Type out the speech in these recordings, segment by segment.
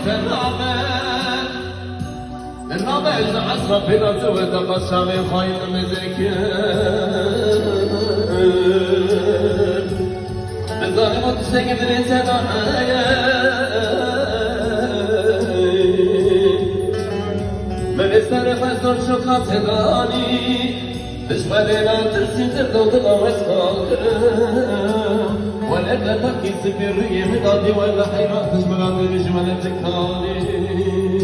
تنامت النامت عصر بلاد وتقسم خير مذكر بالظالم تسكب لسنايا من استرف الزور شقات داني تشملنا ترسي تردو واسماك والأبنى تحكي سفرية مضادي ولا حيران تشملنا رجمنا تكالي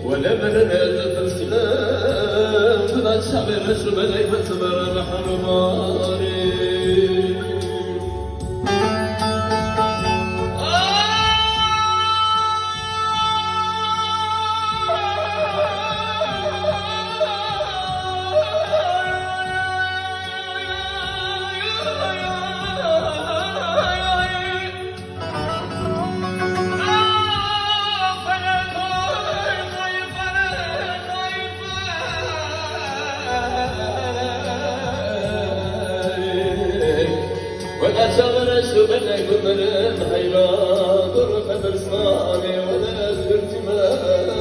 ولا من السلام فلا تشعر شو بلاي وتبر الحرماني ولا شغل شو بدك ومرم حيران ضر خبر صاني ولا أذكر تمام